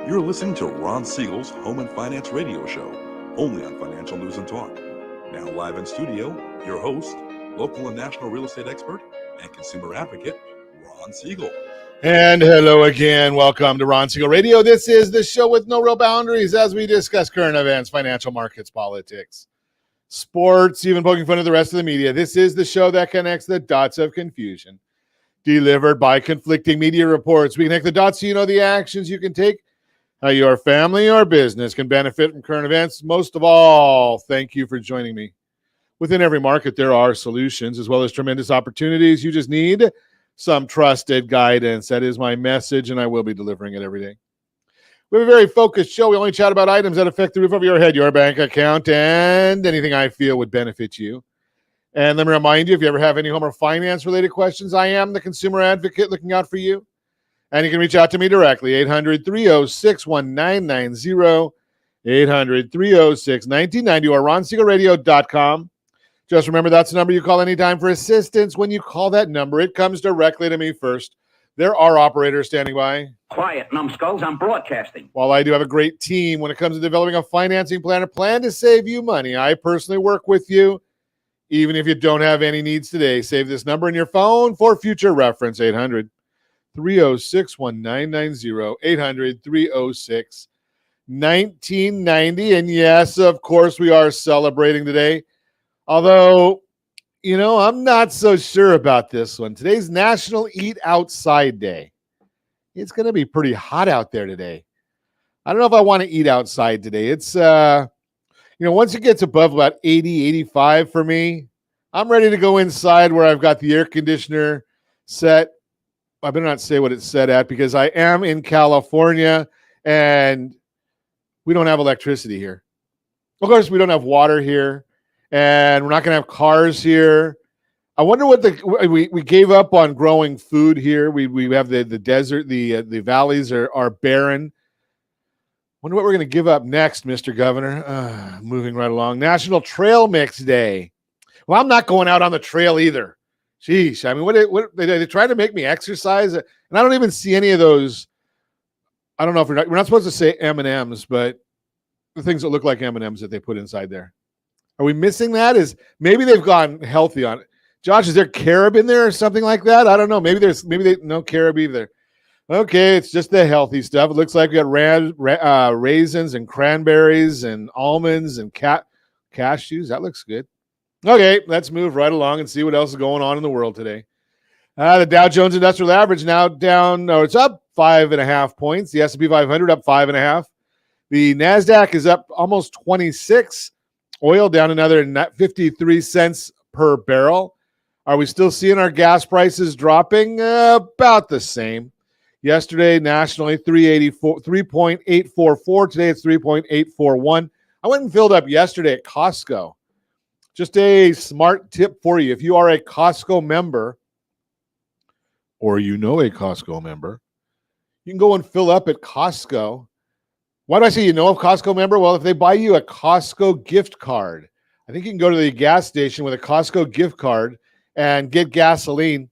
You're listening to Ron Siegel's Home and Finance Radio Show, only on Financial News and Talk. Now live in studio, your host, local and national real estate expert and consumer advocate, Ron Siegel. And hello again. Welcome to Ron Siegel Radio. This is the show with no real boundaries as we discuss current events, financial markets, politics, sports, even poking fun at the rest of the media. This is the show that connects the dots of confusion delivered by conflicting media reports. We connect the dots so you know the actions you can take, how your family or business can benefit from current events. Most of all, thank you for joining me. Within every market, there are solutions as well as tremendous opportunities. You just need some trusted guidance. That is my message, and I will be delivering it every day. We have a very focused show. We only chat about items that affect the roof over your head, your bank account, and anything I feel would benefit you. And let me remind you, if you ever have any home or finance-related questions, I am the consumer advocate looking out for you. And you can reach out to me directly, 800-306-1990, 800-306-1990, or ronsiegelradio.com. Just remember, that's the number you call anytime for assistance. When you call that number, it comes directly to me first. There are operators standing by. Quiet, numbskulls, I'm broadcasting. While I do have a great team when it comes to developing a financing plan, a plan to save you money, I personally work with you. Even if you don't have any needs today, save this number in your phone for future reference, 800-306-1990, 800-306-1990. And yes, of course, we are celebrating today. Although, you know, I'm not so sure about this one. Today's National Eat Outside Day. It's going to be pretty hot out there today. I don't know if I want to eat outside today. It's, once it gets above about 80, 85 for me, I'm ready to go inside where I've got the air conditioner set. I better not say what it's set at because I am in California and we don't have electricity here. Of course, we don't have water here. And we're not going to have cars here. I wonder what we gave up on growing food here. We have the desert, the valleys are barren. Wonder what we're going to give up next, Mr. Governor. Moving right along. National Trail Mix Day. Well, I'm not going out on the trail either. Sheesh. I mean, what they trying to make me exercise? And I don't even see any of those. I don't know if we're not supposed to say M&Ms, but the things that look like M&Ms that they put inside there. Are we missing that? Is maybe they've gone healthy on it? Josh, is there carob in there or something like that? I don't know. Maybe no carob either. Okay, it's just the healthy stuff. It looks like we got raisins and cranberries and almonds and cashews. That looks good. Okay, let's move right along and see what else is going on in the world today. The Dow Jones Industrial Average now down. No, it's up 5.5 points. The S&P 500 up 5.5. The NASDAQ is up almost 26. Oil down another 53 cents per barrel. Are we still seeing our gas prices dropping? About the same. Yesterday, nationally, 3.844. Today, it's 3.841. I went and filled up yesterday at Costco. Just a smart tip for you. If you are a Costco member, or you know a Costco member, you can go and fill up at Costco. Why do I say you know a Costco member? Well, if they buy you a Costco gift card, I think you can go to the gas station with a Costco gift card and get gasoline.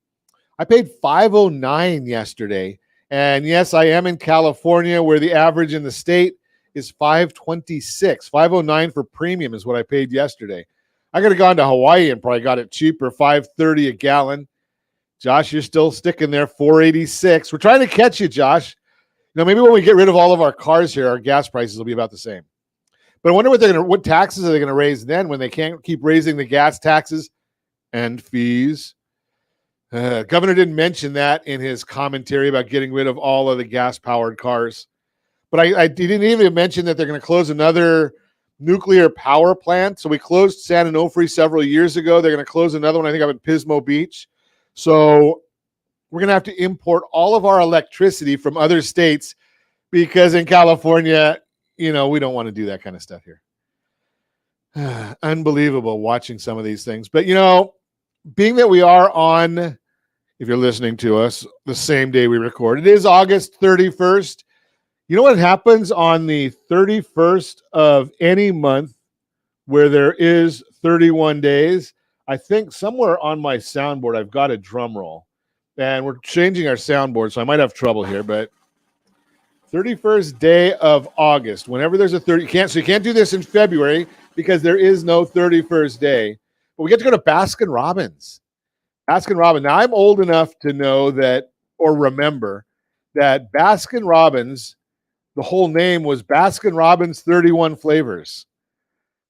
I paid $5.09 yesterday. And yes, I am in California where the average in the state is $5.26. $5.09 for premium is what I paid yesterday. I could have gone to Hawaii and probably got it cheaper, $5.30 a gallon. Josh, you're still sticking there, $4.86. We're trying to catch you, Josh. Maybe when we get rid of all of our cars here, our gas prices will be about the same. But I wonder what taxes are they going to raise then when they can't keep raising the gas taxes and fees? Governor didn't mention that in his commentary about getting rid of all of the gas-powered cars. But I didn't even mention that they're going to close another nuclear power plant. So we closed San Onofre several years ago. They're going to close another one, I think, up at Pismo Beach. So we're going to have to import all of our electricity from other states because in California, we don't want to do that kind of stuff here. Unbelievable watching some of these things. But, being that we are on, if you're listening to us, the same day we record, it is August 31st. You know what happens on the 31st of any month where there is 31 days? I think somewhere on my soundboard, I've got a drum roll. And we're changing our soundboard, so I might have trouble here, but 31st day of August. Whenever there's a 30, you can't do this in February because there is no 31st day. But we get to go to Baskin Robbins. Baskin Robbins. Now, I'm old enough to know that or remember that Baskin Robbins, the whole name was Baskin Robbins 31 Flavors.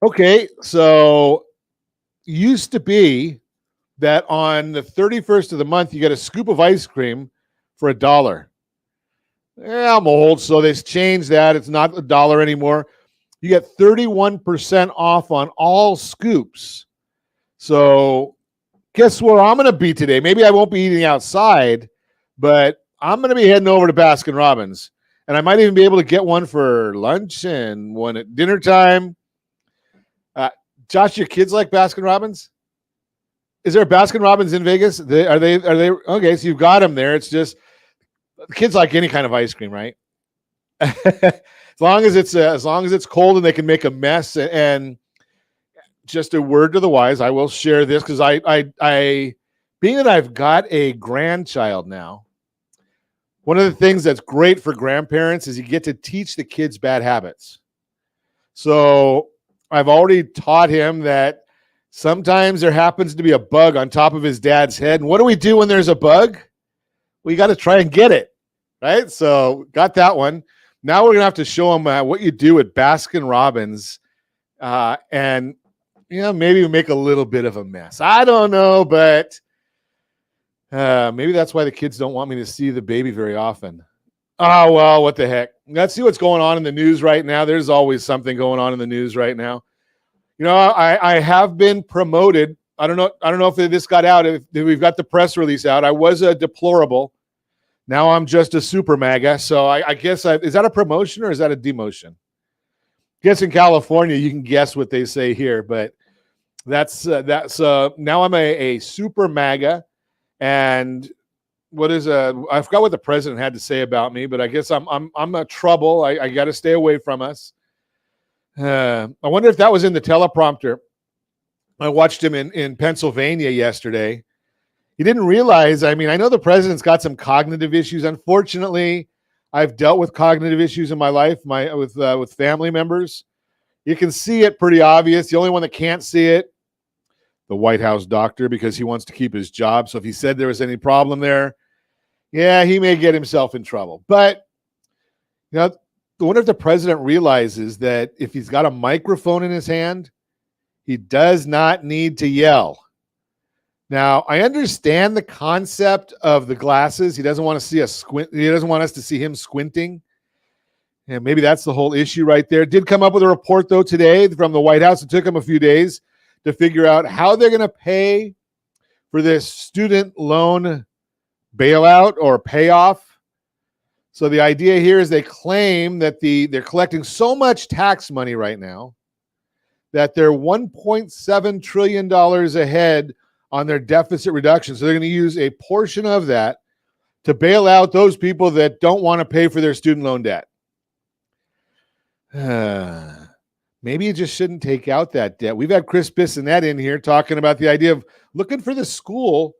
Okay, so used to be that on the 31st of the month, you get a scoop of ice cream for $1. Yeah, I'm old, so they changed that. It's not $1 anymore. You get 31% off on all scoops. So guess where I'm going to be today? Maybe I won't be eating outside, but I'm going to be heading over to Baskin Robbins. And I might even be able to get one for lunch and one at dinner time. Josh, your kids like Baskin Robbins? Is there a Baskin Robbins in Vegas? Are they okay? So you've got them there. It's just kids like any kind of ice cream, right? as long as it's cold and they can make a mess. And just a word to the wise, I will share this because I being that I've got a grandchild now. One of the things that's great for grandparents is you get to teach the kids bad habits. So I've already taught him that sometimes there happens to be a bug on top of his dad's head. And what do we do when there's a bug? We got to try and get it, right? So got that one. Now we're going to have to show him what you do at Baskin Robbins and, maybe make a little bit of a mess. I don't know, but maybe that's why the kids don't want me to see the baby very often. Oh, well, what the heck? Let's see what's going on in the news right now. There's always something going on in the news right now. I have been promoted. I don't know if this got out, if we've got the press release out. I was a deplorable. Now I'm just a super MAGA. So I guess, is that a promotion or is that a demotion? I guess in California, you can guess what they say here, but that's now I'm a super MAGA. And I forgot what the president had to say about me, but I guess I'm a trouble. I got to stay away from us. I wonder if that was in the teleprompter. I watched him in Pennsylvania yesterday. He didn't realize, I know the president's got some cognitive issues. Unfortunately, I've dealt with cognitive issues in my life, with family members. You can see it pretty obvious. The only one that can't see it, the White House doctor, because he wants to keep his job. So if he said there was any problem there, yeah, he may get himself in trouble. But, I wonder if the president realizes that if he's got a microphone in his hand, he does not need to yell. Now, I understand the concept of the glasses. He doesn't want to see us squint. He doesn't want us to see him squinting. And maybe that's the whole issue right there. Did come up with a report, though, today from the White House. It took him a few days to figure out how they're going to pay for this student loan bailout or payoff. So the idea here is they claim that they're collecting so much tax money right now that they're $1.7 trillion ahead on their deficit reduction. So they're going to use a portion of that to bail out those people that don't want to pay for their student loan debt. Maybe you just shouldn't take out that debt. We've had Chris Bissonette in here talking about the idea of looking for the school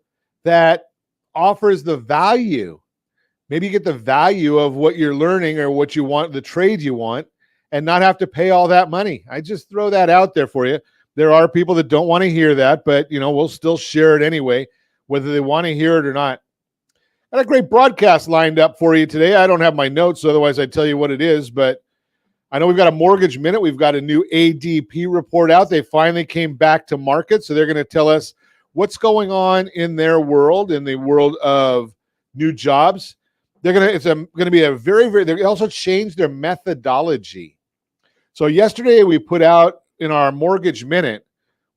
that offers the value. Maybe you get the value of what you're learning or what you want, the trade you want, and not have to pay all that money. I just throw that out there for you. There are people that don't want to hear that, but we'll still share it anyway, whether they want to hear it or not. Got a great broadcast lined up for you today. I don't have my notes, otherwise I'd tell you what it is, but I know we've got a Mortgage Minute. We've got a new ADP report out. They finally came back to market, so they're going to tell us what's going on in their world, in the world of new jobs. It's going to be a very, very, they also changed their methodology. So yesterday we put out in our Mortgage Minute,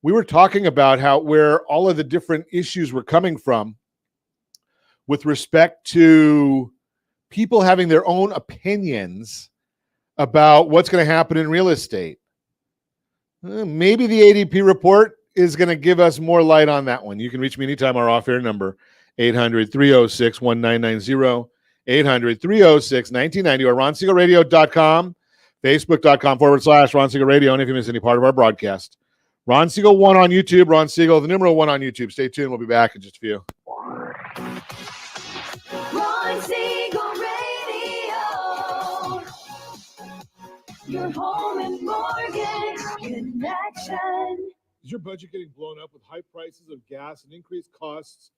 we were talking about where all of the different issues were coming from with respect to people having their own opinions about what's going to happen in real estate. Maybe the ADP report is going to give us more light on that one. You can reach me anytime. Our off-air number, 800-306-1990, 800-306-1990, or RonSiegelRadio.com, Facebook.com/Ron Siegel Radio. And if you miss any part of our broadcast, Ron Siegel 1 on YouTube, Ron Siegel, the numeral 1 on YouTube. Stay tuned. We'll be back in just a few. Ron Siegel Radio. Your home and mortgage connection. Is your budget getting blown up with high prices of gas and increased costs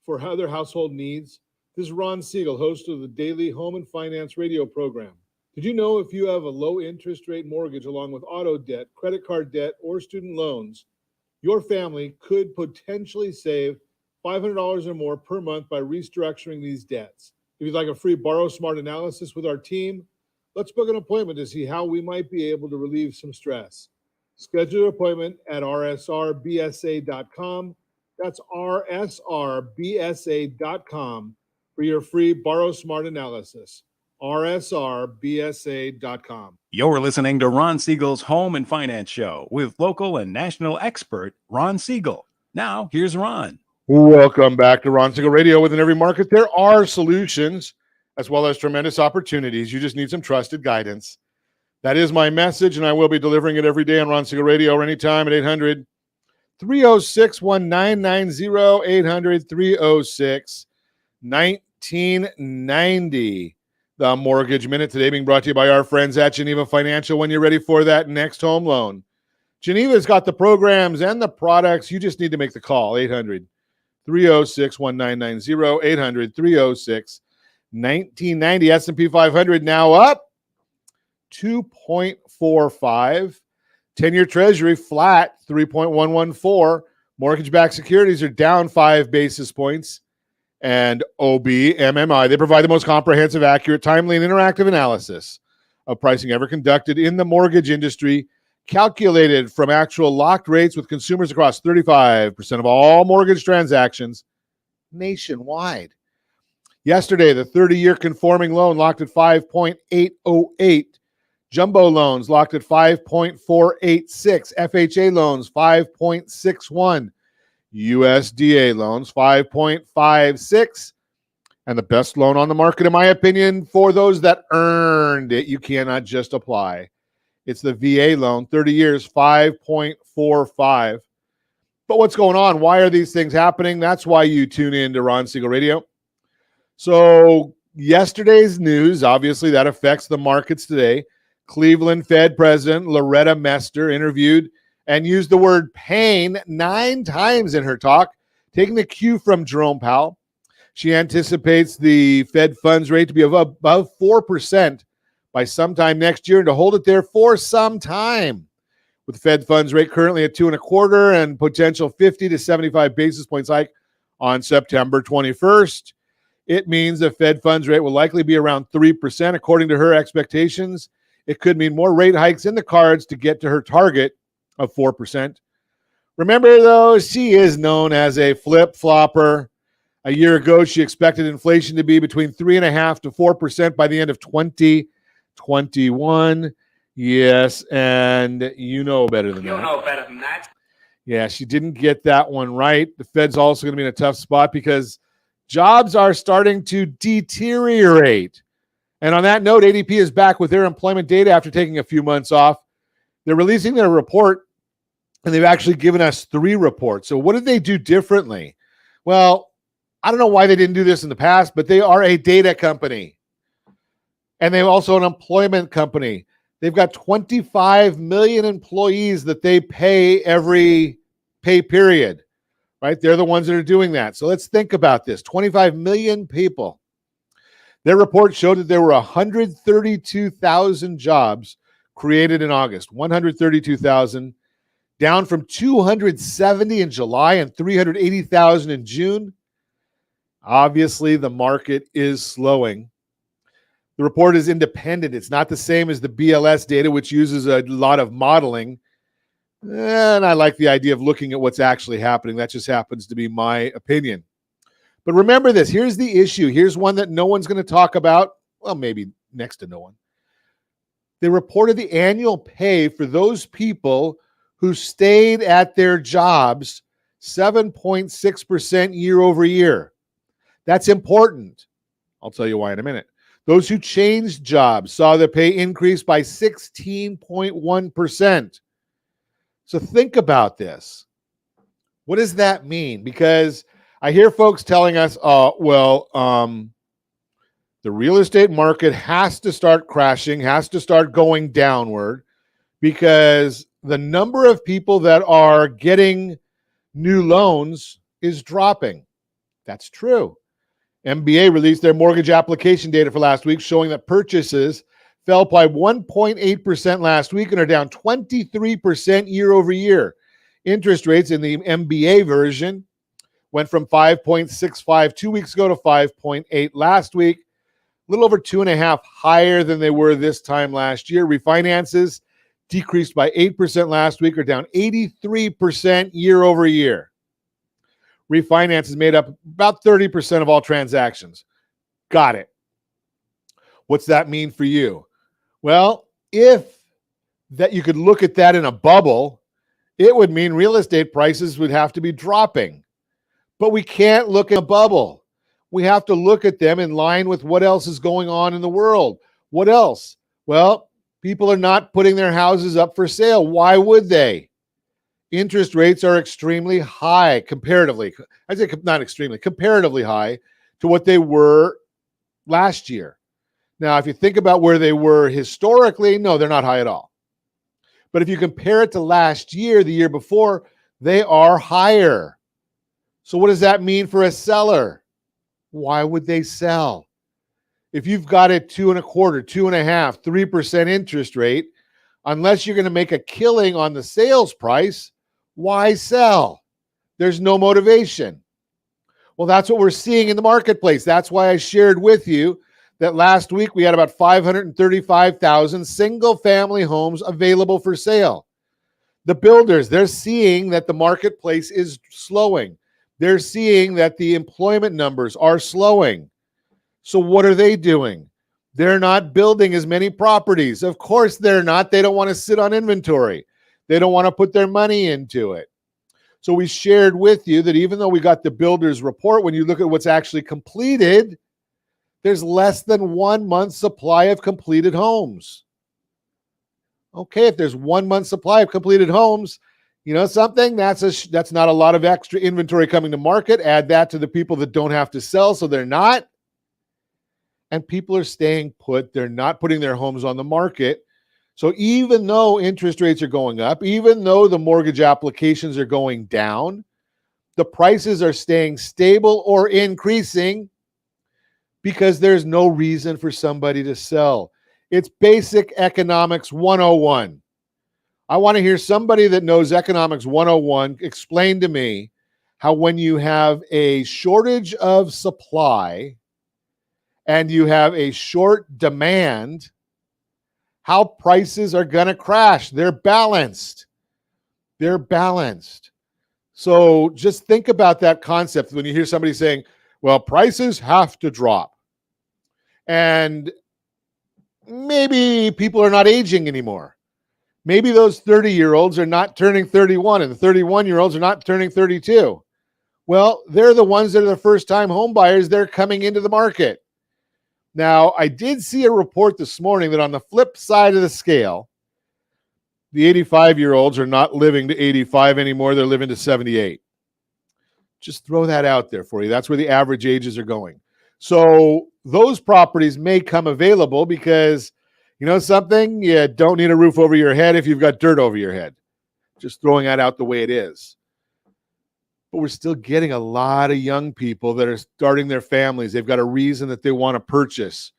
for other household needs? This is Ron Siegel, host of the daily home and finance radio program. Did you know if you have a low interest rate mortgage along with auto debt, credit card debt, or student loans, your family could potentially save $500 or more per month by restructuring these debts? If you'd like a free Borrow Smart analysis with our team, let's book an appointment to see how we might be able to relieve some stress. Schedule your appointment at rsrbsa.com. That's rsrbsa.com for your free Borrow Smart analysis. rsrbsa.com. You're listening to Ron Siegel's Home and Finance Show with local and national expert Ron Siegel. Now, here's Ron. Welcome back to Ron Siegel Radio. Within every market, there are solutions as well as tremendous opportunities. You just need some trusted guidance. That is my message, and I will be delivering it every day on Ron Siegel Radio or anytime at 800-306-1990, 800-306-1990. The Mortgage Minute today being brought to you by our friends at Geneva Financial when you're ready for that next home loan. Geneva's got the programs and the products. You just need to make the call, 800-306-1990, 800-306-1990. S&P 500 now up 2.45. 10-year Treasury flat, 3.114. Mortgage-backed securities are down 5 basis points. And OBMMI, they provide the most comprehensive, accurate, timely, and interactive analysis of pricing ever conducted in the mortgage industry, calculated from actual locked rates with consumers across 35% of all mortgage transactions nationwide. Yesterday, the 30-year conforming loan locked at 5.808. Jumbo loans locked at 5.486. FHA loans 5.61. USDA loans 5.56. And the best loan on the market, in my opinion, for those that earned it, you cannot just apply. It's the VA loan, 30 years, 5.45. But what's going on? Why are these things happening? That's why you tune in to Ron Siegel Radio. So yesterday's news, obviously that affects the markets today. Cleveland Fed President Loretta Mester interviewed and used the word pain 9 times in her talk, taking the cue from Jerome Powell. She anticipates the Fed funds rate to be above 4% by sometime next year and to hold it there for some time. With the Fed funds rate currently at 2.25 and potential 50 to 75 basis points hike on September 21st, it means the Fed funds rate will likely be around 3%. According to her expectations, it could mean more rate hikes in the cards to get to her target of 4%. Remember, though, she is known as a flip-flopper. A year ago, she expected inflation to be between 3.5% to 4% by the end of 2021. Yes, and you know better than that. You know better than that. Yeah, she didn't get that one right. The Fed's also going to be in a tough spot because jobs are starting to deteriorate. And on that note, ADP is back with their employment data after taking a few months off. They're releasing their report, and they've actually given us 3 reports. So what did they do differently? Well, I don't know why they didn't do this in the past, but they are a data company. And they're also an employment company. They've got 25 million employees that they pay every pay period, right? They're the ones that are doing that. So let's think about this. 25 million people. Their report showed that there were 132,000 jobs created in August, 132,000, down from 270 in July and 380,000 in June. Obviously, the market is slowing. The report is independent. It's not the same as the BLS data, which uses a lot of modeling. And I like the idea of looking at what's actually happening. That just happens to be my opinion. But remember this. Here's the issue. Here's one that no one's going to talk about. Well, maybe next to no one. They reported the annual pay for those people who stayed at their jobs 7.6% year over year. That's important. I'll tell you why in a minute. Those who changed jobs saw their pay increase by 16.1%. So think about this. What does that mean? Because I hear folks telling us, the The real estate market has to start crashing, has to start going downward, because the number of people that are getting new loans is dropping. That's true. MBA released their mortgage application data for last week, showing that purchases fell by 1.8% last week and are down 23% year over year. Interest rates in the MBA version went from 5.65 2 weeks ago to 5.8 last week, a little over 2.5 higher than they were this time last year. Refinances decreased by 8% last week, or down 83% year over year. Refinances made up about 30% of all transactions. Got it. What's that mean for you? Well, if that you could look at that in a bubble, it would mean real estate prices would have to be dropping. But we can't look at a bubble. We have to look at them in line with what else is going on in the world. What else? Well, people are not putting their houses up for sale. Why would they? Interest rates are extremely high comparatively. I'd say not extremely, comparatively high to what they were last year. Now, if you think about where they were historically, no, they're not high at all. But if you compare it to last year, the year before, they are higher. So what does that mean for a seller? Why would they sell? If you've got a 2.25%, 2.5%, 3% interest rate, unless you're going to make a killing on the sales price, why sell? There's no motivation. Well, that's what we're seeing in the marketplace. That's why I shared with you that last week we had about 535,000 single-family homes available for sale. The builders, they're seeing that the marketplace is slowing. They're seeing that the employment numbers are slowing. So what are they doing? They're not building as many properties. Of course they're not. They don't want to sit on inventory. They don't want to put their money into it. So we shared with you that even though we got the builder's report, when you look at what's actually completed, there's less than 1 month's supply of completed homes. Okay, if there's 1 month's supply of completed homes, you know something? That's not a lot of extra inventory coming to market. Add that to the people that don't have to sell, so they're not. And people are staying put. They're not putting their homes on the market. So even though interest rates are going up, even though the mortgage applications are going down, the prices are staying stable or increasing because there's no reason for somebody to sell. It's basic economics 101. I want to hear somebody that knows economics 101 explain to me how when you have a shortage of supply and you have a short demand, how prices are going to crash. They're balanced. They're balanced. So just think about that concept when you hear somebody saying, well, prices have to drop. And maybe people are not aging anymore. Maybe those 30-year-olds are not turning 31 and the 31-year-olds are not turning 32. Well, they're the ones that are the first-time home buyers. They're coming into the market. Now, I did see a report this morning that on the flip side of the scale, the 85-year-olds are not living to 85 anymore. They're living to 78. Just throw that out there for you. That's where the average ages are going. So those properties may come available because, you know something? You don't need a roof over your head if you've got dirt over your head. Just throwing that out the way it is. But we're still getting a lot of young people that are starting their families. They've got a reason that they want to purchase.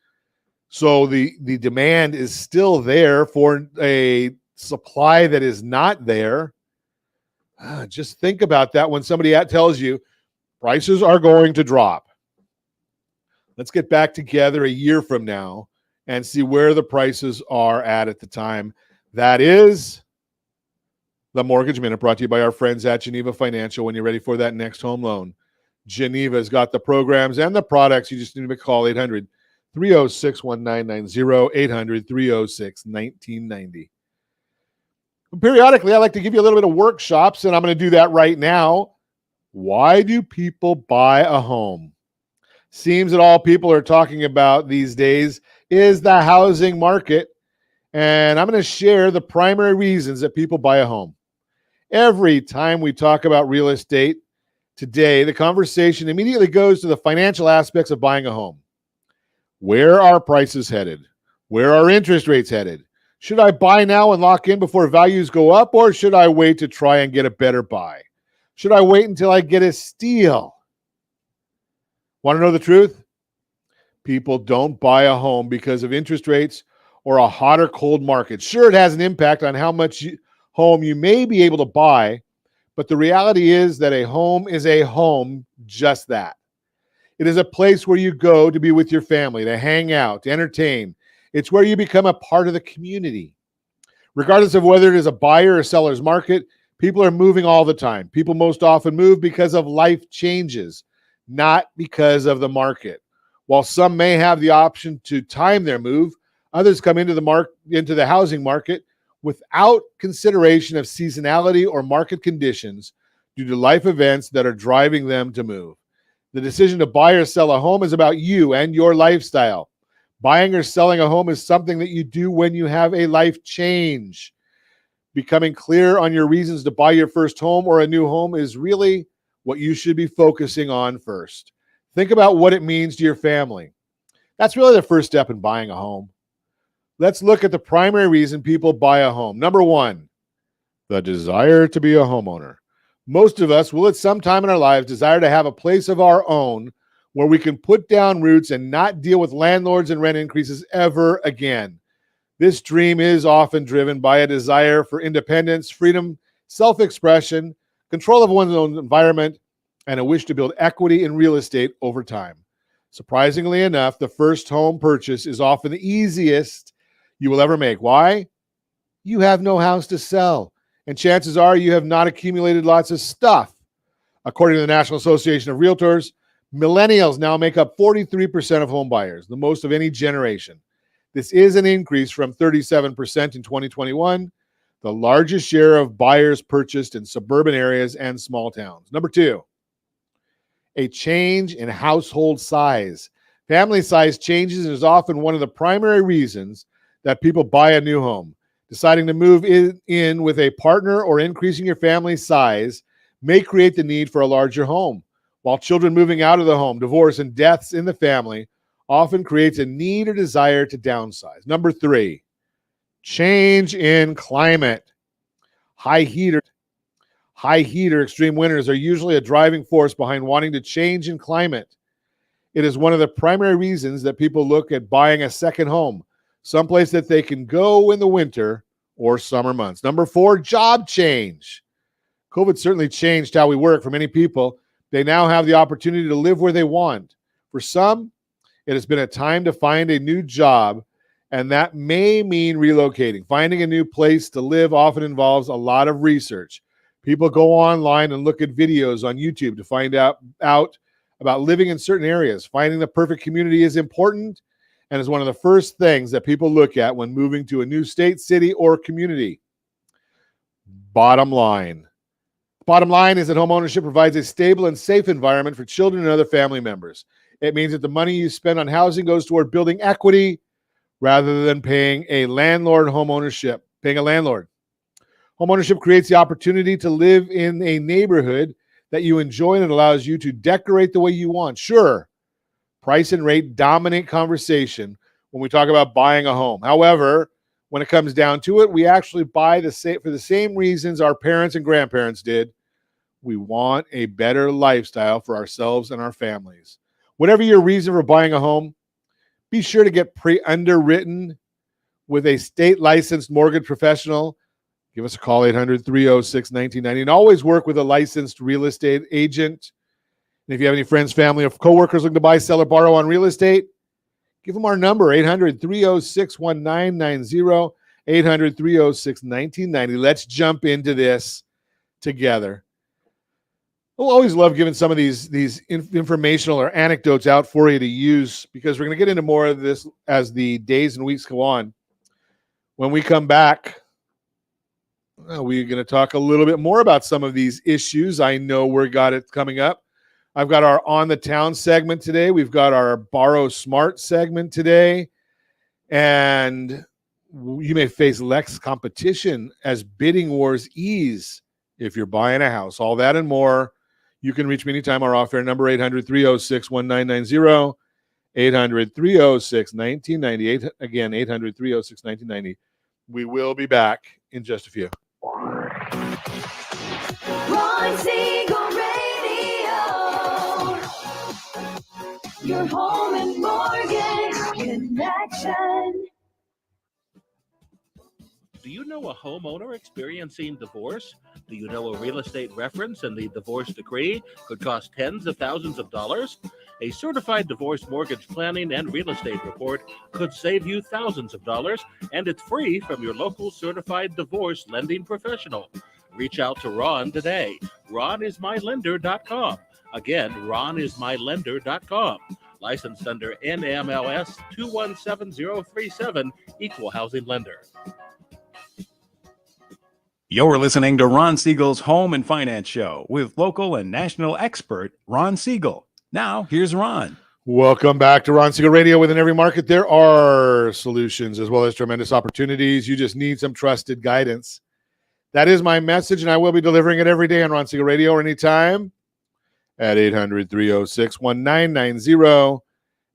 So the demand is still there for a supply that is not there. Just think about that when somebody tells you prices are going to drop. Let's get back together a year from now and see where the prices are at the time. That is the Mortgage Minute, brought to you by our friends at Geneva Financial. When you're ready for that next home loan, Geneva's got the programs and the products. You just need to call 800-306-1990, 800-306-1990. Periodically, I like to give you a little bit of workshops, and I'm going to do that right now. Why do people buy a home? Seems that all people are talking about these days is the housing market, and I'm going to share the primary reasons that people buy a home. Every time we talk about real estate today, the conversation immediately goes to the financial aspects of buying a home. Where are prices headed? Where are interest rates headed? Should I buy now and lock in before values go up, or should I wait to try and get a better buy? Should I wait until I get a steal? Want to know the truth? People don't buy a home because of interest rates or a hot or cold market. Sure, it has an impact on how much home you may be able to buy, but the reality is that a home is a home, just that. It is a place where you go to be with your family, to hang out, to entertain. It's where you become a part of the community. Regardless of whether it is a buyer or seller's market, people are moving all the time. People most often move because of life changes, not because of the market. While some may have the option to time their move, others come into the housing market without consideration of seasonality or market conditions due to life events that are driving them to move. The decision to buy or sell a home is about you and your lifestyle. Buying or selling a home is something that you do when you have a life change. Becoming clear on your reasons to buy your first home or a new home is really what you should be focusing on first. Think about what it means to your family. That's really the first step in buying a home. Let's look at the primary reason people buy a home. Number one, the desire to be a homeowner. Most of us will at some time in our lives desire to have a place of our own where we can put down roots and not deal with landlords and rent increases ever again. This dream is often driven by a desire for independence, freedom, self-expression, control of one's own environment, and a wish to build equity in real estate over time. Surprisingly enough, the first home purchase is often the easiest you will ever make. Why? You have no house to sell, and chances are you have not accumulated lots of stuff. According to the National Association of Realtors, millennials now make up 43% of home buyers, the most of any generation. This is an increase from 37% in 2021, the largest share of buyers purchased in suburban areas and small towns. Number two, a change in household size. Family size changes is often one of the primary reasons that people buy a new home. Deciding to move in with a partner or increasing your family size may create the need for a larger home. While children moving out of the home, divorce, and deaths in the family often creates a need or desire to downsize. Number three, change in climate. High heat or extreme winters are usually a driving force behind wanting to change in climate. It is one of the primary reasons that people look at buying a second home, someplace that they can go in the winter or summer months. Number four, job change. COVID certainly changed how we work for many people. They now have the opportunity to live where they want. For some, it has been a time to find a new job, and that may mean relocating. Finding a new place to live often involves a lot of research. People go online and look at videos on YouTube to find out about living in certain areas. Finding the perfect community is important and is one of the first things that people look at when moving to a new state, city, or community. Bottom line is that homeownership provides a stable and safe environment for children and other family members. It means that the money you spend on housing goes toward building equity rather than paying a landlord. Homeownership creates the opportunity to live in a neighborhood that you enjoy, and it allows you to decorate the way you want. Sure, price and rate dominate conversation when we talk about buying a home. However, when it comes down to it, we actually buy for the same reasons our parents and grandparents did. We want a better lifestyle for ourselves and our families. Whatever your reason for buying a home, be sure to get pre-underwritten with a state-licensed mortgage professional. Give us a call, 800-306-1990, and always work with a licensed real estate agent. And if you have any friends, family, or coworkers looking to buy, sell, or borrow on real estate, give them our number, 800-306-1990, 800-306-1990. Let's jump into this together. I always love giving some of these informational or anecdotes out for you to use, because we're going to get into more of this as the days and weeks go on. When we come back, we're going to talk a little bit more about some of these issues. I know we've got it coming up. I've got our On the Town segment today. We've got our Borrow Smart segment today. And you may face less competition as bidding wars ease if you're buying a house. All that and more. You can reach me anytime. Our off-air number, 800-306-1990, 800-306-1990. Again, 800-306-1990. We will be back in just a few. Ron Siegel Radio. Your home and mortgage connection. Do you know a homeowner experiencing divorce? Do you know a real estate reference and the divorce decree could cost tens of thousands of dollars? A certified divorce mortgage planning and real estate report could save you thousands of dollars, and it's free from your local certified divorce lending professional. Reach out to Ron today. RonIsMyLender.com. Again, RonIsMyLender.com. Licensed under NMLS 217037, Equal Housing Lender. You're listening to Ron Siegel's Home and Finance Show with local and national expert Ron Siegel. Now, here's Ron. Welcome back to Ron Siegel Radio. Within every market, there are solutions as well as tremendous opportunities. You just need some trusted guidance. That is my message, and I will be delivering it every day on Ron Siegel Radio or anytime at 800-306-1990,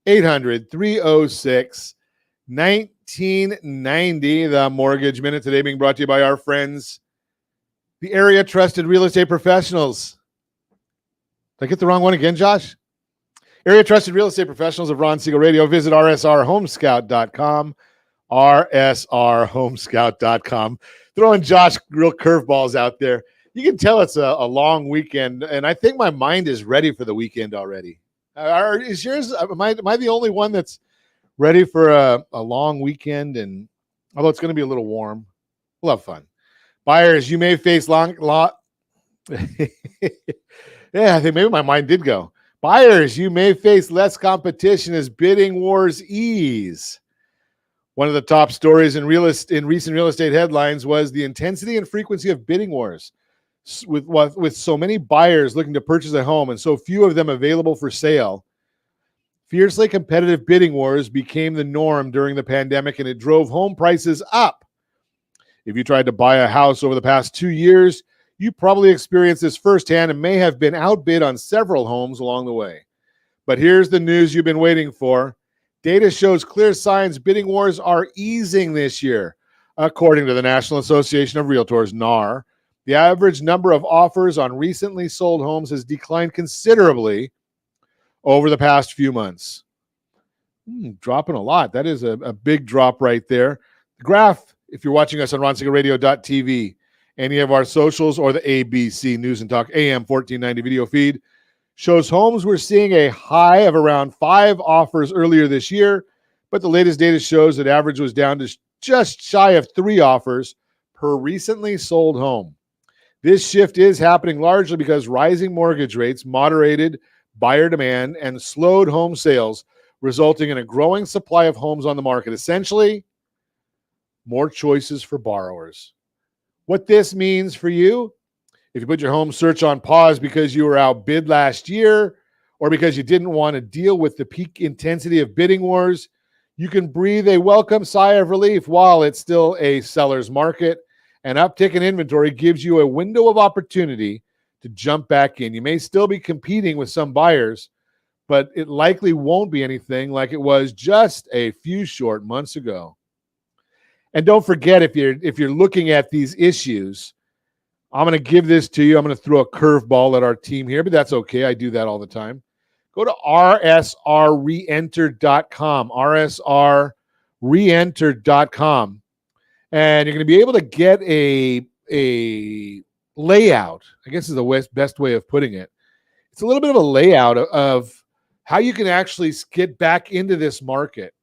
800-306-1990. The Mortgage Minute today being brought to you by our friends, the area trusted real estate professionals. Did I get the wrong one again, Josh? Area trusted real estate professionals of Ron Siegel Radio. Visit rsrhomescout.com, rsrhomescout.com. Throwing Josh real curveballs out there. You can tell it's a long weekend, and I think my mind is ready for the weekend already. Is yours? Am I the only one that's ready for a long weekend? And although it's going to be a little warm, we'll have fun. Buyers, you may face yeah, I think maybe my mind did go. Buyers, you may face less competition as bidding wars ease. One of the top stories in recent real estate headlines was the intensity and frequency of bidding wars. With so many buyers looking to purchase a home and so few of them available for sale, fiercely competitive bidding wars became the norm during the pandemic, and it drove home prices up. If you tried to buy a house over the past 2 years, you probably experienced this firsthand and may have been outbid on several homes along the way. But here's the news you've been waiting for. Data shows clear signs bidding wars are easing this year. According to the National Association of Realtors, NAR, the average number of offers on recently sold homes has declined considerably over the past few months. Dropping a lot. That is a big drop right there. The graph, if you're watching us on RonSiegelRadio.tv, any of our socials, or the ABC News and Talk AM 1490 video feed, shows homes we're seeing a high of around 5 offers earlier this year, but the latest data shows that average was down to just shy of 3 offers per recently sold home. This shift is happening largely because rising mortgage rates moderated buyer demand and slowed home sales, resulting in a growing supply of homes on the market. Essentially, more choices for borrowers. What this means for you, if you put your home search on pause because you were outbid last year or because you didn't want to deal with the peak intensity of bidding wars, you can breathe a welcome sigh of relief while it's still a seller's market. An uptick in inventory gives you a window of opportunity to jump back in. You may still be competing with some buyers, but it likely won't be anything like it was just a few short months ago. And don't forget, if you're looking at these issues, I'm going to give this to you. I'm going to throw a curveball at our team here, but that's okay. I do that all the time. Go to rsrreenter.com, rsrreenter.com, and you're going to be able to get a layout, I guess is the best way of putting it. It's a little bit of a layout of how you can actually get back into this market.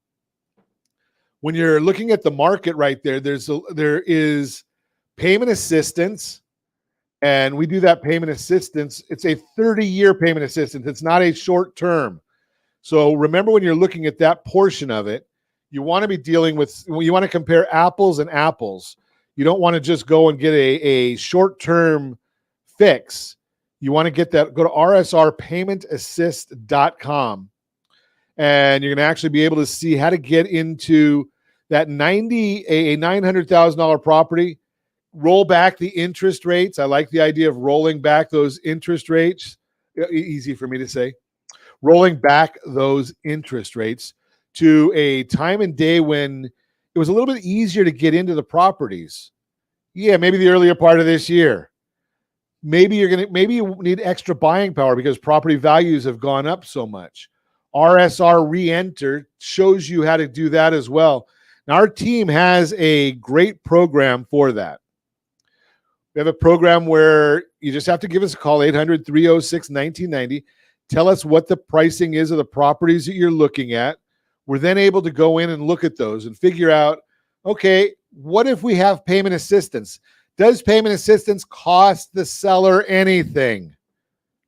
When you're looking at the market right there, there is payment assistance, and we do that payment assistance. It's a 30-year payment assistance. It's not a short term. So remember, when you're looking at that portion of it, you want to be dealing with, you want to compare apples and apples. You don't want to just go and get a short-term fix. You want to get that, go to rsrpaymentassist.com. And you're going to actually be able to see how to get into that $900,000 property, roll back the interest rates. I like the idea of rolling back those interest rates. Easy for me to say. rolling back those interest rates to a time and day when it was a little bit easier to get into the properties. Yeah, maybe the earlier part of this year. Maybe you need extra buying power because property values have gone up so much. RSR Reenter shows you how to do that as well. Now, our team has a great program for that. We have a program where you just have to give us a call, 800-306-1990. Tell us what the pricing is of the properties that you're looking at. We're then able to go in and look at those and figure out, okay, what if we have payment assistance? Does payment assistance cost the seller anything?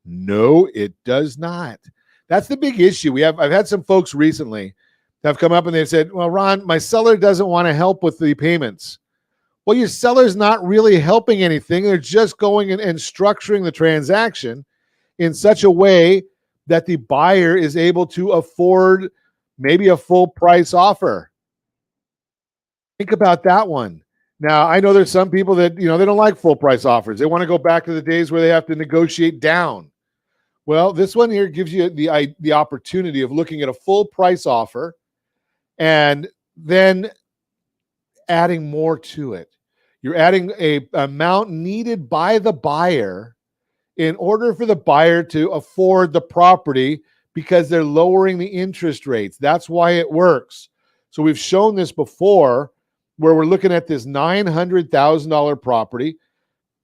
No, it does not. That's the big issue. I've had some folks recently that have come up and they've said, well, Ron, my seller doesn't want to help with the payments. Well, your seller's not really helping anything. They're just going and structuring the transaction in such a way that the buyer is able to afford maybe a full price offer. Think about that one. Now, I know there's some people that, they don't like full price offers. They want to go back to the days where they have to negotiate down. Well, this one here gives you the opportunity of looking at a full price offer and then adding more to it. You're adding a amount needed by the buyer in order for the buyer to afford the property because they're lowering the interest rates. That's why it works. So we've shown this before where we're looking at this $900,000 property.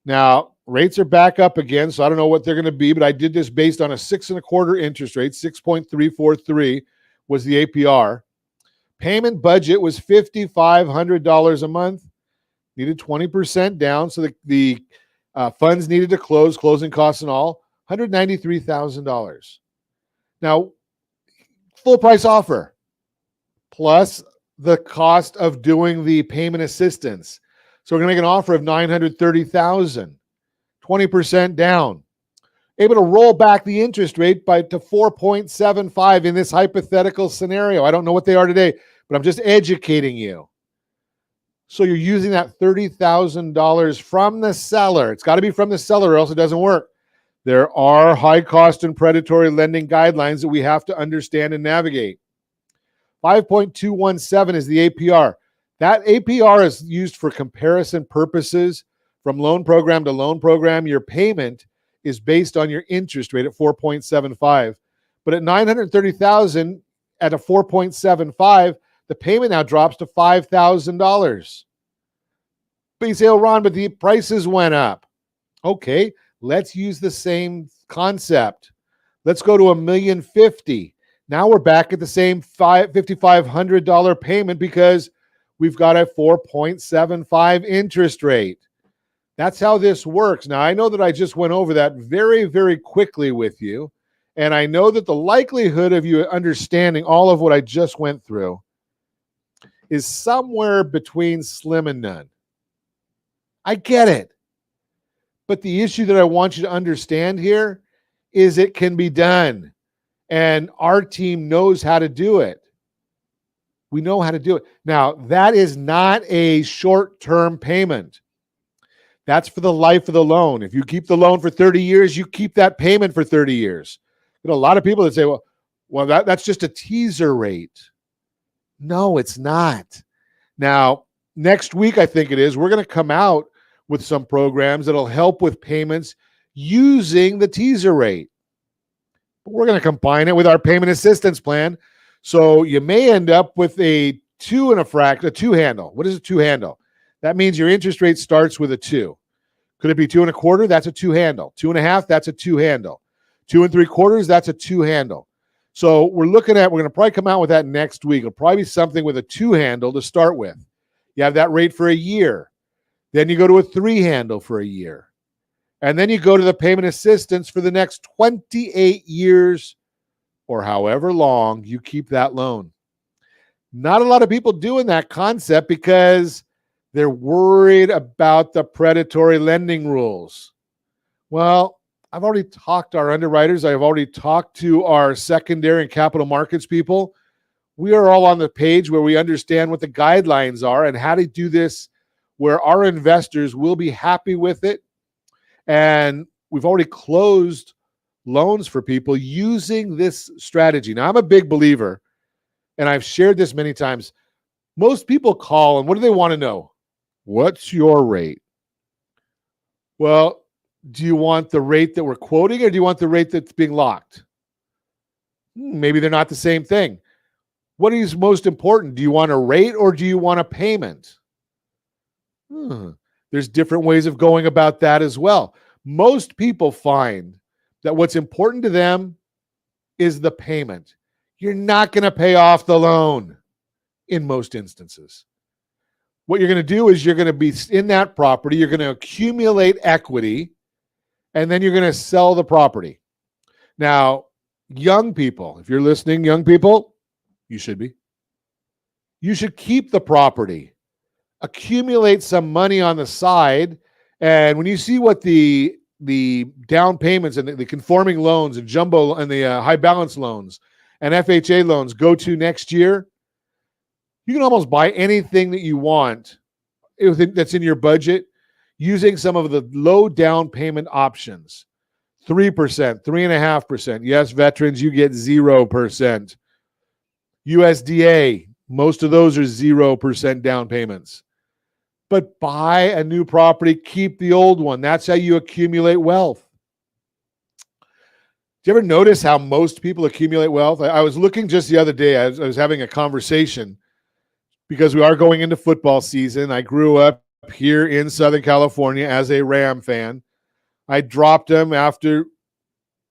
Now, rates are back up again, so I don't know what they're going to be, but I did this based on a 6.25% interest rate. 6.343 was the APR. Payment budget was $5,500 a month. Needed 20% down, so the funds needed to closing costs and all, $193,000. Now, full price offer, plus the cost of doing the payment assistance. So we're going to make an offer of $930,000, 20% down. Able to roll back the interest rate to 4.75 in this hypothetical scenario. I don't know what they are today, but I'm just educating you. So you're using that $30,000 from the seller. It's got to be from the seller or else it doesn't work. There are high cost and predatory lending guidelines that we have to understand and navigate. 5.217 is the APR. That APR is used for comparison purposes from loan program to loan program. Your payment is based on your interest rate at 4.75. But at $930,000 at a 4.75, the payment now drops to $5,000. But you say, oh, Ron, but the prices went up. Okay, let's use the same concept. Let's go to $1,050,000. Now we're back at the same $5,500 payment because we've got a 4.75 interest rate. That's how this works. Now, I know that I just went over that very, very quickly with you, and I know that the likelihood of you understanding all of what I just went through is somewhere between slim and none. I get it. But the issue that I want you to understand here is it can be done. And our team knows how to do it. We know how to do it. Now, that is not a short-term payment. That's for the life of the loan. If you keep the loan for 30 years, you keep that payment for 30 years. A lot of people that say, well, that's just a teaser rate. No, it's not. Now, next week, I think it is, we're going to come out with some programs that'll help with payments using the teaser rate. But we're going to combine it with our payment assistance plan. So you may end up with a two handle. What is a two handle? That means your interest rate starts with a 2. Could it be 2.25? That's a 2 handle. 2.5, that's a 2 handle. 2 3/4, that's a 2 handle. So we're going to probably come out with that next week. It'll probably be something with a 2 handle to start with. You have that rate for a year. Then you go to a 3 handle for a year. And then you go to the payment assistance for the next 28 years or however long you keep that loan. Not a lot of people doing that concept because they're worried about the predatory lending rules. Well, I've already talked to our underwriters. I've already talked to our secondary and capital markets people. We are all on the page where we understand what the guidelines are and how to do this where our investors will be happy with it. And we've already closed loans for people using this strategy. Now, I'm a big believer, and I've shared this many times. Most people call, and what do they want to know? What's your rate? Well, do you want the rate that we're quoting, or do you want the rate that's being locked? Maybe they're not the same thing. What is most important? Do you want a rate, or do you want a payment? There's different ways of going about that as well. Most people find that what's important to them is the payment. You're not going to pay off the loan in most instances. What you're going to do is you're going to be in that property, you're going to accumulate equity, and then you're going to sell the property. Now, young people, if you're listening, young people, you should be. You should keep the property, accumulate some money on the side, and when you see what the down payments and the conforming loans and jumbo and the high balance loans and FHA loans go to next year, you can almost buy anything that you want that's in your budget using some of the low down payment options. 3%, 3.5%. Yes, veterans, you get 0%. USDA, most of those are 0% down payments. But buy a new property, keep the old one. That's how you accumulate wealth. Do you ever notice how most people accumulate wealth? I was looking just the other day, I was having a conversation because we are going into football season. I grew up here in Southern California as a Ram fan. I dropped them after,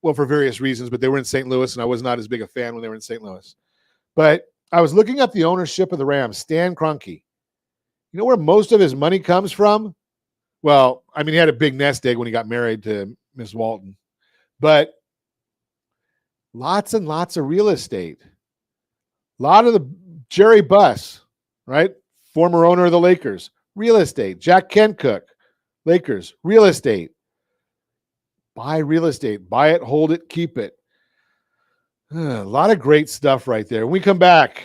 well, for various reasons, but they were in St. Louis, and I was not as big a fan when they were in St. Louis. But I was looking up the ownership of the Rams, Stan Kroenke. You know where most of his money comes from? Well, I mean, he had a big nest egg when he got married to Miss Walton. But lots and lots of real estate. A lot of the Jerry Buss, right? Former owner of the Lakers, real estate. Jack Kencook, Lakers, real estate. Buy real estate. Buy it, hold it, keep it. A lot of great stuff right there. When we come back,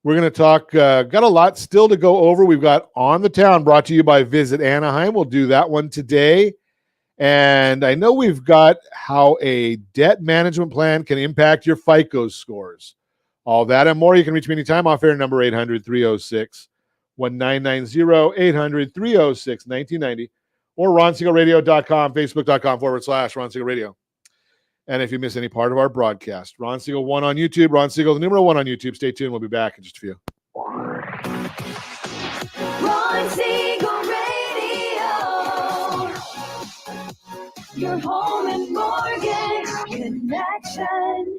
we're going to talk, got a lot still to go over. We've got On the Town brought to you by Visit Anaheim. We'll do that one today. And I know we've got how a debt management plan can impact your FICO scores. All that and more. You can reach me anytime off air number 800-306-1990, 800-306-1990, or RonSiegelRadio.com, Facebook.com/Ron Siegel Radio. And if you miss any part of our broadcast, Ron Siegel 1 on YouTube, Ron Siegel, the number 1 on YouTube. Stay tuned. We'll be back in just a few. Ron Siegel Radio. Your home and mortgage connection.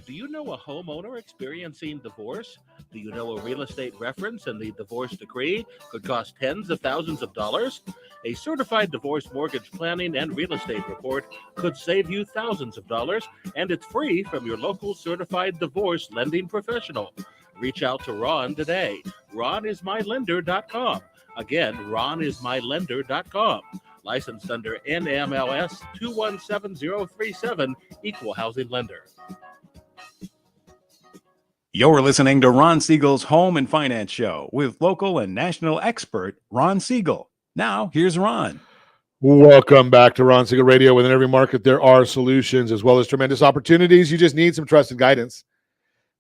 Do you know a homeowner experiencing divorce? Do you know a real estate reference and the divorce decree could cost tens of thousands of dollars? A certified divorce mortgage planning and real estate report could save you thousands of dollars, and it's free from your local certified divorce lending professional. Reach out to Ron today. RonIsMyLender.com. Again, RonIsMyLender.com. Licensed under NMLS 217037, Equal Housing Lender. You're listening to Ron Siegel's Home and Finance Show with local and national expert Ron Siegel. Now, here's Ron. Welcome back to Ron Siegel Radio. Within every market, there are solutions as well as tremendous opportunities. You just need some trusted guidance.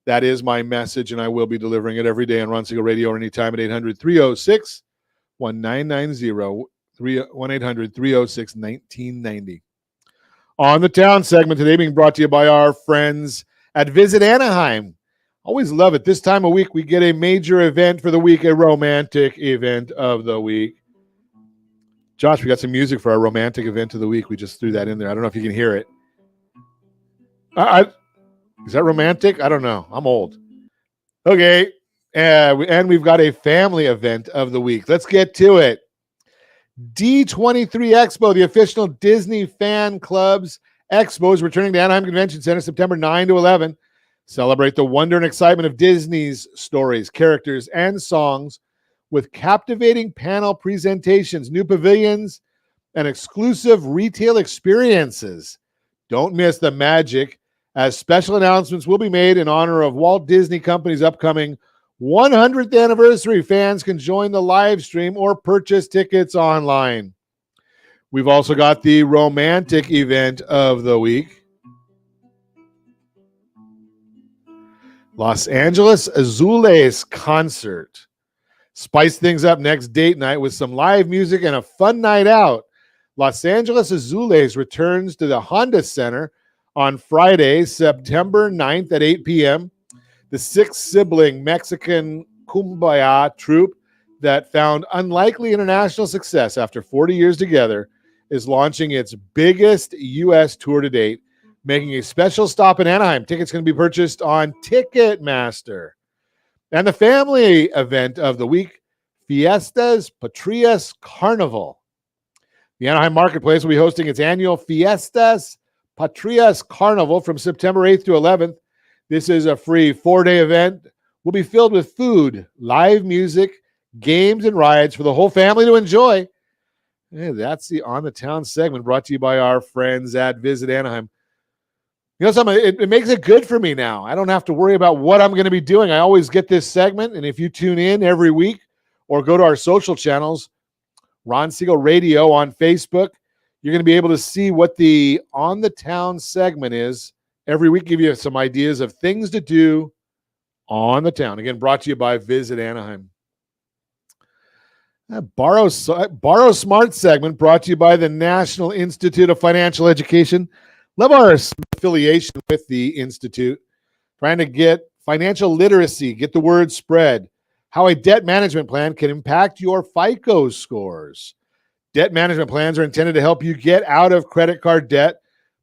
That is my message, and I will be delivering it every day on Ron Siegel Radio or anytime at 800-306-1990, 1-800-306-1990. On the Town segment today being brought to you by our friends at Visit Anaheim. Always love it. This time of week, we get a major event for the week, a romantic event of the week. Josh, we got some music for our romantic event of the week. We just threw that in there. I don't know if you can hear it. Is that romantic? I don't know. I'm old. Okay. And we've got a family event of the week. Let's get to it. D23 Expo, the official Disney Fan Club's Expo, is returning to Anaheim Convention Center September 9 to 11. Celebrate the wonder and excitement of Disney's stories, characters, and songs with captivating panel presentations, new pavilions, and exclusive retail experiences. Don't miss the magic, as special announcements will be made in honor of Walt Disney Company's upcoming 100th anniversary. Fans can join the live stream or purchase tickets online. We've also got the romantic event of the week. Los Angeles Azules concert. Spice things up next date night with some live music and a fun night out. Los Angeles Azules returns to the Honda Center on Friday, September 9th at 8 p.m. The six-sibling Mexican cumbia troupe that found unlikely international success after 40 years together is launching its biggest U.S. tour to date, making a special stop in Anaheim. Tickets can be purchased on Ticketmaster. And the family event of the week, Fiestas Patrias Carnival. The Anaheim Marketplace will be hosting its annual Fiestas Patrias Carnival from September 8th to 11th. This is a free 4-day event. Will be filled with food, live music, games, and rides for the whole family to enjoy. Yeah, that's the On the Town segment brought to you by our friends at Visit Anaheim. You know something, it makes it good for me now. I don't have to worry about what I'm going to be doing. I always get this segment, and if you tune in every week or go to our social channels, Ron Siegel Radio on Facebook, you're going to be able to see what the On the Town segment is. Every week, give you some ideas of things to do on the town. Again, brought to you by Visit Anaheim. Borrow Smart segment brought to you by the National Institute of Financial Education. Love our affiliation with the Institute. Trying to get financial literacy, get the word spread. How a debt management plan can impact your FICO scores. Debt management plans are intended to help you get out of credit card debt,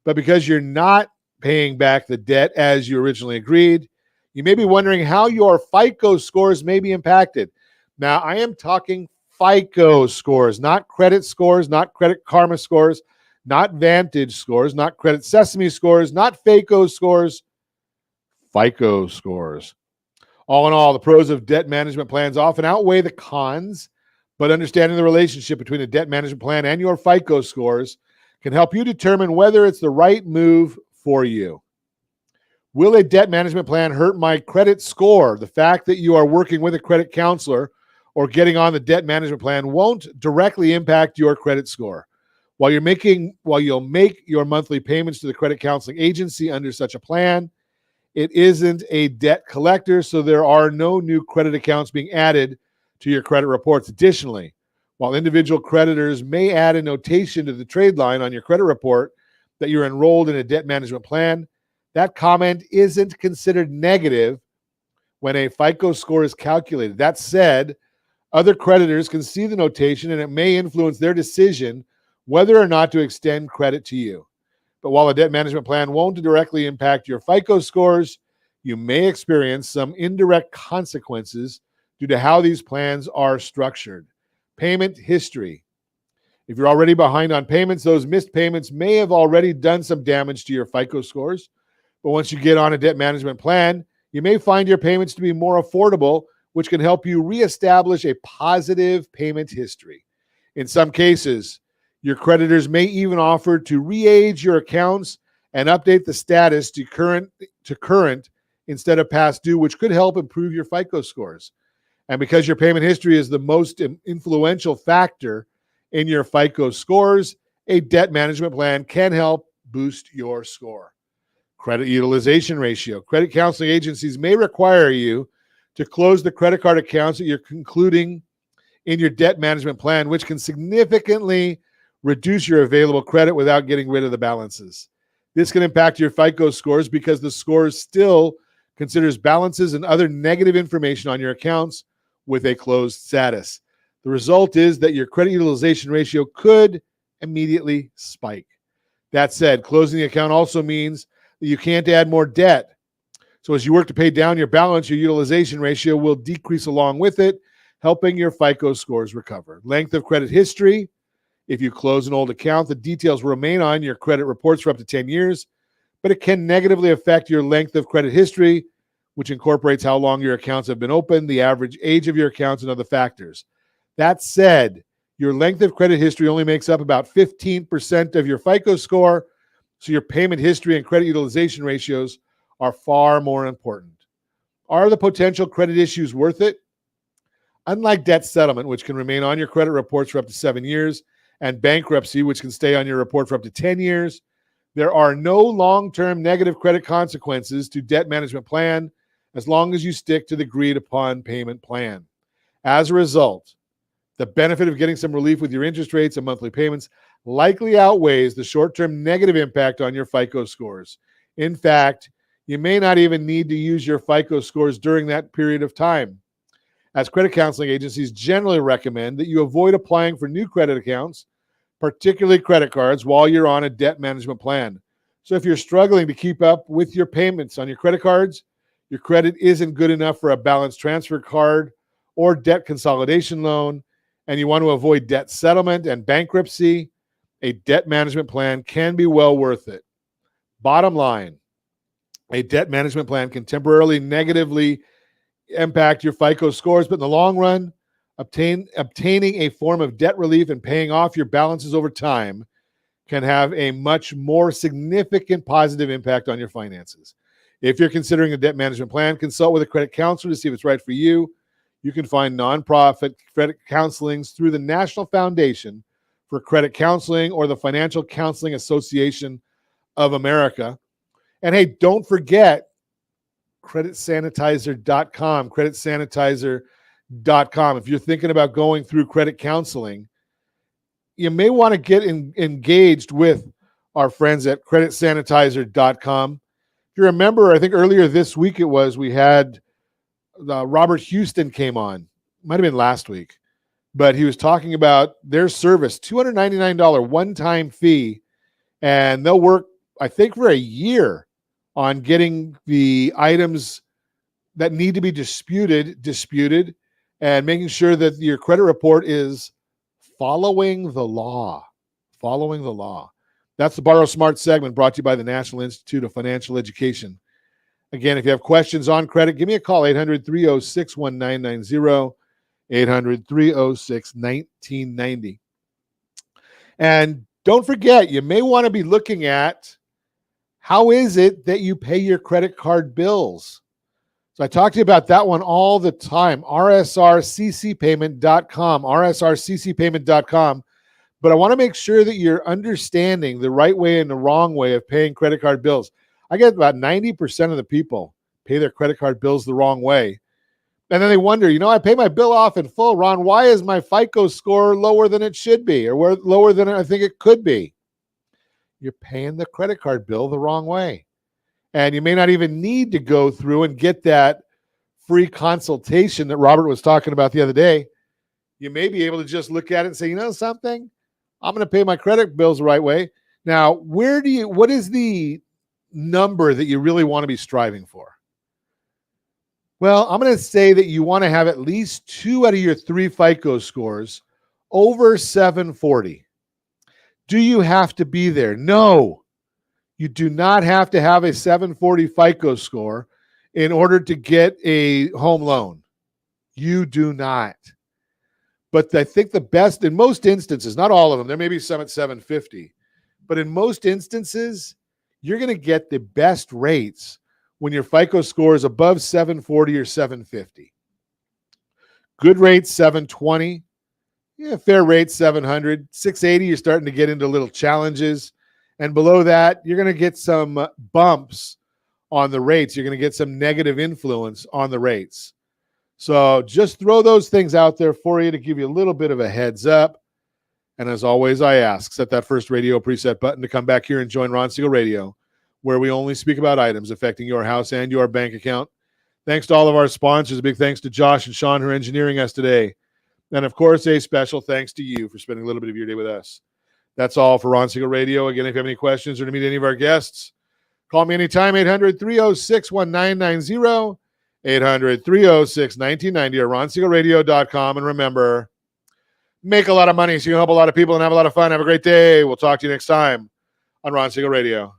but because you're not paying back the debt as you originally agreed, you may be wondering how your FICO scores may be impacted. Now, I am talking FICO scores, not credit scores, not Credit Karma scores, not Vantage scores, not Credit Sesame scores, not FACO scores, FICO scores. All in all, the pros of debt management plans often outweigh the cons, but understanding the relationship between a debt management plan and your FICO scores can help you determine whether it's the right move for you. Will a debt management plan hurt my credit score? The fact that you are working with a credit counselor or getting on the debt management plan won't directly impact your credit score. While you'll make your monthly payments to the credit counseling agency under such a plan, it isn't a debt collector, so there are no new credit accounts being added to your credit reports. Additionally, while individual creditors may add a notation to the trade line on your credit report that you're enrolled in a debt management plan, that comment isn't considered negative when a FICO score is calculated. That said, other creditors can see the notation and it may influence their decision whether or not to extend credit to you. But while a debt management plan won't directly impact your FICO scores, you may experience some indirect consequences due to how these plans are structured. Payment history. If you're already behind on payments, those missed payments may have already done some damage to your FICO scores. But once you get on a debt management plan, you may find your payments to be more affordable, which can help you reestablish a positive payment history. In some cases, your creditors may even offer to re-age your accounts and update the status to current instead of past due, which could help improve your FICO scores. And because your payment history is the most influential factor in your FICO scores, a debt management plan can help boost your score. Credit utilization ratio. Credit counseling agencies may require you to close the credit card accounts that you're concluding in your debt management plan, which can significantly reduce your available credit without getting rid of the balances. This can impact your FICO scores because the score still considers balances and other negative information on your accounts with a closed status. The result is that your credit utilization ratio could immediately spike. That said, closing the account also means that you can't add more debt. So as you work to pay down your balance, your utilization ratio will decrease along with it, helping your FICO scores recover. Length of credit history. If you close an old account, the details will remain on your credit reports for up to 10 years, but it can negatively affect your length of credit history, which incorporates how long your accounts have been open, the average age of your accounts, and other factors. That said, your length of credit history only makes up about 15% of your FICO score, so your payment history and credit utilization ratios are far more important. Are the potential credit issues worth it? Unlike debt settlement, which can remain on your credit reports for up to 7 years, and bankruptcy, which can stay on your report for up to 10 years. There are no long-term negative credit consequences to debt management plan as long as you stick to the agreed-upon payment plan. As a result, the benefit of getting some relief with your interest rates and monthly payments likely outweighs the short-term negative impact on your FICO scores. In fact, you may not even need to use your FICO scores during that period of time, as credit counseling agencies generally recommend that you avoid applying for new credit accounts, particularly credit cards, while you're on a debt management plan. So if you're struggling to keep up with your payments on your credit cards, your credit isn't good enough for a balance transfer card or debt consolidation loan, and you want to avoid debt settlement and bankruptcy, a debt management plan can be well worth it. Bottom line, a debt management plan can temporarily negatively impact your FICO scores, but in the long run, obtaining a form of debt relief and paying off your balances over time can have a much more significant positive impact on your finances. If you're considering a debt management plan, consult with a credit counselor to see if it's right for you. You can find nonprofit credit counselings through the National Foundation for Credit Counseling or the Financial Counseling Association of America. And hey, don't forget creditsanitizer.com, creditsanitizer.com. If you're thinking about going through credit counseling, you may want to get engaged with our friends at creditsanitizer.com. If you remember, I think earlier this week we had Robert Houston came on. Might have been last week, but he was talking about their service, $299 one-time fee, and they'll work, I think, for a year on getting the items that need to be disputed, and making sure that your credit report is following the law. Following the law. That's the Borrow Smart segment brought to you by the National Institute of Financial Education. Again, if you have questions on credit, give me a call, 800-306-1990, 800-306-1990. And don't forget, you may want to be looking at how is it that you pay your credit card bills. So I talk to you about that one all the time, rsrccpayment.com, rsrccpayment.com. But I want to make sure that you're understanding the right way and the wrong way of paying credit card bills. I get about 90% of the people pay their credit card bills the wrong way. And then they wonder, I pay my bill off in full, Ron, why is my FICO score lower than it should be or lower than I think it could be? You're paying the credit card bill the wrong way. And you may not even need to go through and get that free consultation that Robert was talking about the other day. You may be able to just look at it and say, something? I'm going to pay my credit bills the right way. Now, what is the number that you really want to be striving for? Well, I'm going to say that you want to have at least 2 out of your 3 FICO scores over 740. Do you have to be there? No, you do not have to have a 740 FICO score in order to get a home loan. You do not. But I think the best, in most instances, not all of them, there may be some at 750, but in most instances, you're going to get the best rates when your FICO score is above 740 or 750. Good rates, 720. Fair rate, 700. 680, you're starting to get into little challenges. And below that, you're going to get some bumps on the rates. You're going to get some negative influence on the rates. So just throw those things out there for you to give you a little bit of a heads up. And as always, I ask, set that first radio preset button to come back here and join Ron Siegel Radio, where we only speak about items affecting your house and your bank account. Thanks to all of our sponsors. A big thanks to Josh and Sean who are engineering us today. And of course, a special thanks to you for spending a little bit of your day with us. That's all for Ron Siegel Radio. Again, if you have any questions or to meet any of our guests, call me anytime, 800-306-1990, 800-306-1990, or ronsiegelradio.com. And remember, make a lot of money so you can help a lot of people and have a lot of fun. Have a great day. We'll talk to you next time on Ron Siegel Radio.